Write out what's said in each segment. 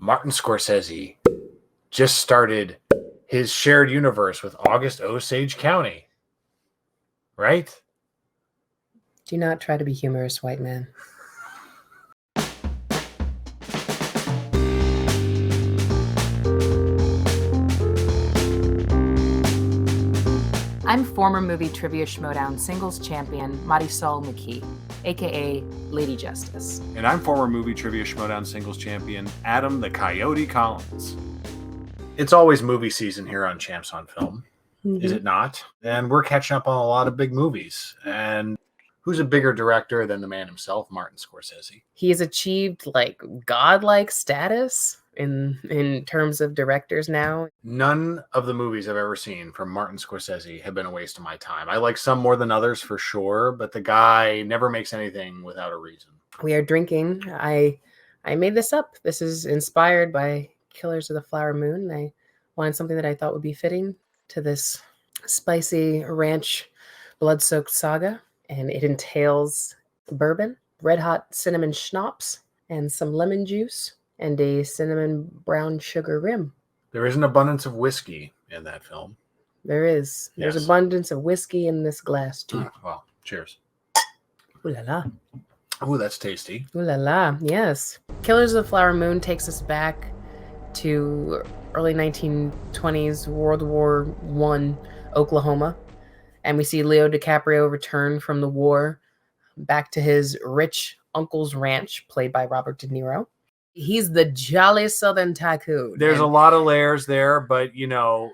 Martin Scorsese just started his shared universe with August Osage County. Right? Do not try to be humorous, white man. I'm former movie trivia schmodown singles champion Marisol McKee, aka Lady Justice. And I'm former movie trivia schmodown singles champion Adam the Coyote Collins. It's always movie season here on Champs on Film, is it not? And we're catching up on a lot of big movies. And who's a bigger director than the man himself, Martin Scorsese? He has achieved like godlike status in terms of directors now. None of the movies I've ever seen from Martin Scorsese have been a waste of my time. I like some more than others for sure, but the guy never makes anything without a reason. We are drinking. I made this up. This is inspired by Killers of the Flower Moon. I wanted something that I thought would be fitting to this spicy ranch blood-soaked saga, and it entails bourbon, red hot cinnamon schnapps, and some lemon juice, and a cinnamon brown sugar rim. There is an abundance of whiskey in that film. There is. Yes. There's abundance of whiskey in this glass, too. Well, cheers. Ooh la la. Ooh, that's tasty. Ooh la la, yes. Killers of the Flower Moon takes us back to early 1920s, World War I, Oklahoma. And we see Leo DiCaprio return from the war back to his rich uncle's ranch, played by Robert De Niro. He's the jolly Southern tycoon. There's a lot of layers there, but, you know,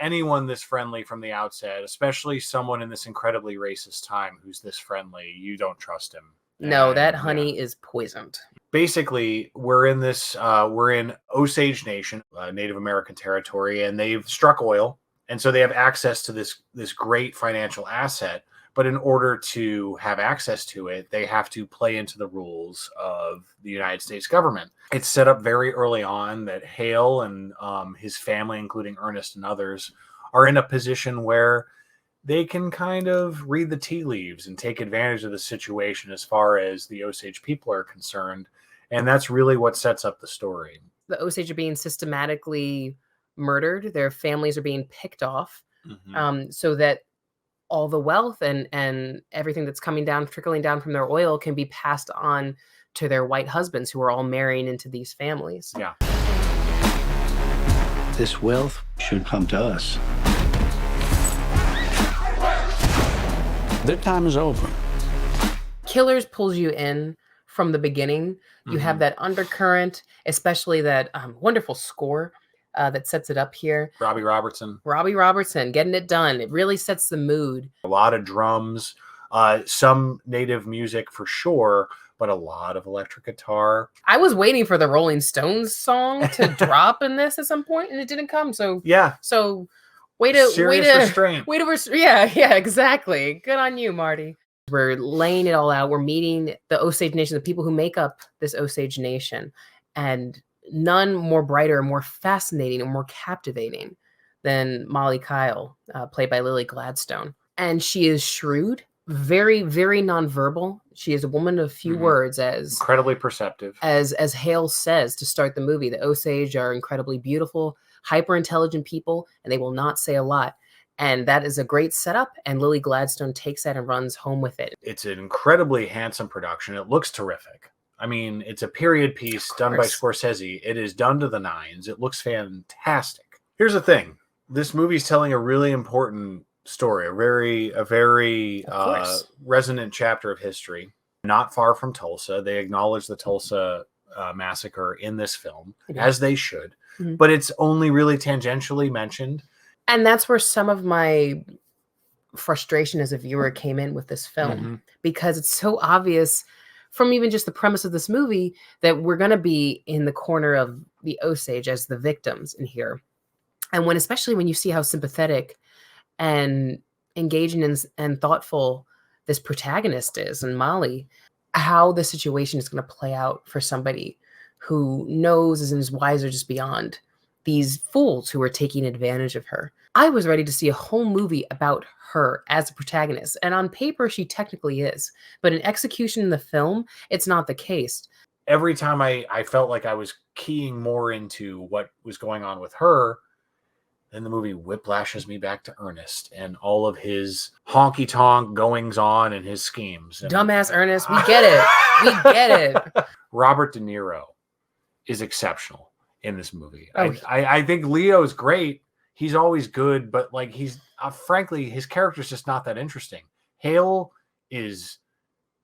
anyone this friendly from the outset, especially someone in this incredibly racist time who's this friendly, you don't trust him. No, that honey is poisoned. Basically, we're in Osage Nation, Native American territory, and they've struck oil. And so they have access to this great financial asset. But in order to have access to it, they have to play into the rules of the United States government. It's set up very early on that Hale and his family, including Ernest and others, are in a position where they can kind of read the tea leaves and take advantage of the situation as far as the Osage people are concerned. And that's really what sets up the story. The Osage are being systematically murdered. Their families are being picked off so that all the wealth and everything that's trickling down from their oil can be passed on to their white husbands who are all marrying into these families. Yeah. This wealth should come to us. Their time is over. Killers pulls you in from the beginning. You have that undercurrent, especially that wonderful score that sets it up here. Robbie Robertson getting it done. It really sets the mood. A lot of drums, some native music for sure, but a lot of electric guitar. I was waiting for the Rolling Stones song to drop in this at some point, and it didn't come. So yeah. So restraint. Yeah, exactly. Good on you, Marty. We're laying it all out. We're meeting the Osage Nation, the people who make up this Osage Nation, and none more brighter, more fascinating, and more captivating than Molly Kyle, played by Lily Gladstone. And she is shrewd, very, very nonverbal. She is a woman of few words, as incredibly perceptive. As Hale says to start the movie, the Osage are incredibly beautiful, hyper intelligent people, and they will not say a lot. And that is a great setup, and Lily Gladstone takes that and runs home with it. It's an incredibly handsome production. It looks terrific. I mean, it's a period piece done by Scorsese. It is done to the nines. It looks fantastic. Here's the thing. This movie's telling a really important story, a very resonant chapter of history. Not far from Tulsa. They acknowledge the Tulsa massacre in this film, as they should. But it's only really tangentially mentioned. And that's where some of my frustration as a viewer came in with this film, because it's so obvious from even just the premise of this movie that we're going to be in the corner of the Osage as the victims in here. And especially when you see how sympathetic and engaging and thoughtful this protagonist is, and Molly, how the situation is going to play out for somebody who knows and is wiser just beyond these fools who are taking advantage of her. I was ready to see a whole movie about her as a protagonist. And on paper, she technically is. But in execution in the film, it's not the case. every time I felt like I was keying more into what was going on with her, then the movie whiplashes me back to Ernest and all of his honky-tonk goings-on and his schemes. And Dumbass Ernest, we get it. We get it. Robert De Niro is exceptional in this movie. Oh. I think Leo's great. He's always good, but like he's frankly, his character's just not that interesting. Hale is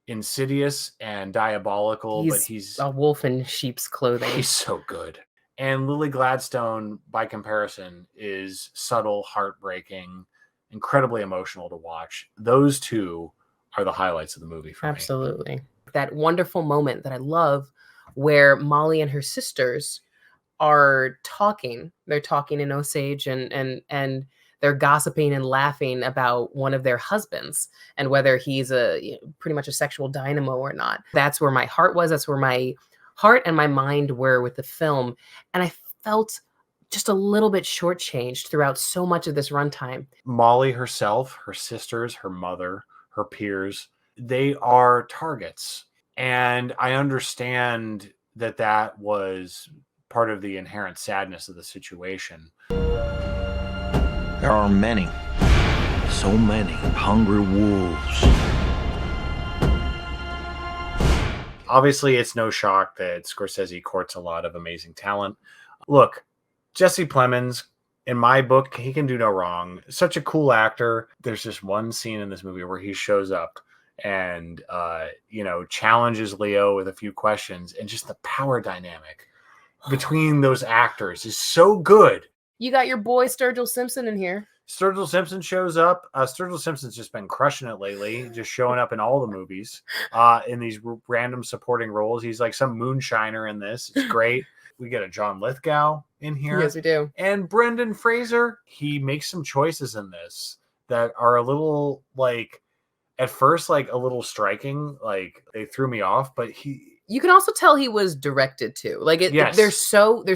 insidious and diabolical, but he's a wolf in sheep's clothing. He's so good. And Lily Gladstone, by comparison, is subtle, heartbreaking, incredibly emotional to watch. Those two are the highlights of the movie for me. Absolutely. That wonderful moment that I love where Molly and her sisters are talking. They're talking in Osage and they're gossiping and laughing about one of their husbands and whether he's pretty much a sexual dynamo or not. That's where my heart was. That's where my heart and my mind were with the film. And I felt just a little bit shortchanged throughout so much of this runtime. Molly herself, her sisters, her mother, her peers, they are targets. And I understand that was part of the inherent sadness of the situation. There are many, so many hungry wolves. Obviously, it's no shock that Scorsese courts a lot of amazing talent. Look, Jesse Plemons, in my book, he can do no wrong. Such a cool actor. There's just one scene in this movie where he shows up and, challenges Leo with a few questions, and just the power dynamic between those actors is so good. You got your boy Sturgill Simpson in here. Sturgill Simpson shows up. Sturgill Simpson's just been crushing it lately, just showing up in all the movies in these random supporting roles. He's like some moonshiner in this. It's great. We get a John Lithgow in here. Yes, we do. And Brendan Fraser, he makes some choices in this that are a little like, at first, like a little striking. Like they threw me off, but you can also tell he was directed to. Like yes. There's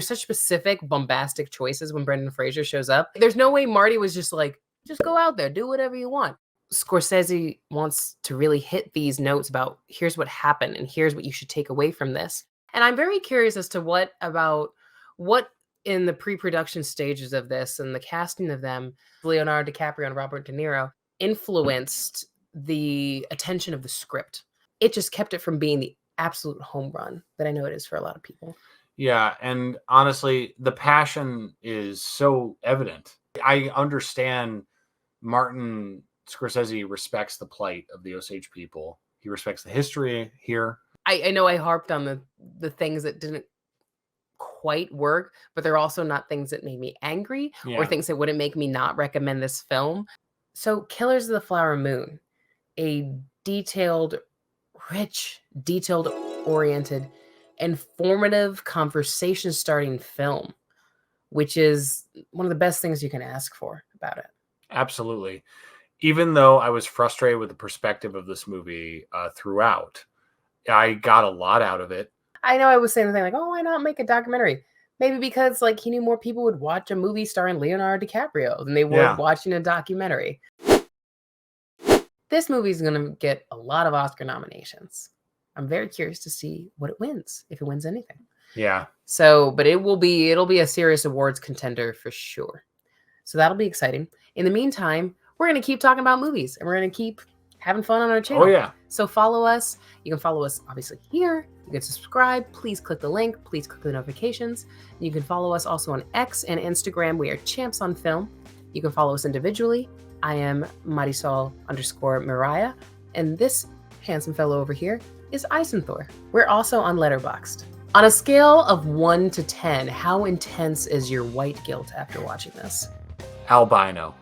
such specific bombastic choices when Brendan Fraser shows up. There's no way Marty was just like, just go out there, do whatever you want. Scorsese wants to really hit these notes about here's what happened and here's what you should take away from this. And I'm very curious as to what in the pre-production stages of this and the casting of them, Leonardo DiCaprio and Robert De Niro, influenced the attention of the script. It just kept it from being the absolute home run that I know it is for a lot of people. Yeah, and honestly, the passion is so evident. I understand Martin Scorsese respects the plight of the Osage people. He respects the history here. I know I harped on the things that didn't quite work, but they're also not things that made me angry or things that wouldn't make me not recommend this film. So Killers of the Flower Moon, a detailed, rich, detailed-oriented, informative, conversation-starting film, which is one of the best things you can ask for about it. Absolutely. Even though I was frustrated with the perspective of this movie throughout, I got a lot out of it. I know I was saying the thing like, oh, why not make a documentary? Maybe because like he knew more people would watch a movie starring Leonardo DiCaprio than they would watching a documentary. This movie is going to get a lot of Oscar nominations. I'm very curious to see what it wins, if it wins anything. Yeah. So, but it'll be a serious awards contender for sure. So that'll be exciting. In the meantime, we're going to keep talking about movies and we're going to keep having fun on our channel. Oh, yeah. So follow us. You can follow us obviously here. You can subscribe. Please click the link. Please click the notifications. You can follow us also on X and Instagram. We are Champs on Film. You can follow us individually. I am Marisol_Mariah. And this handsome fellow over here is Eisenthor. We're also on Letterboxd. On a scale of 1 to 10, how intense is your white guilt after watching this? Albino.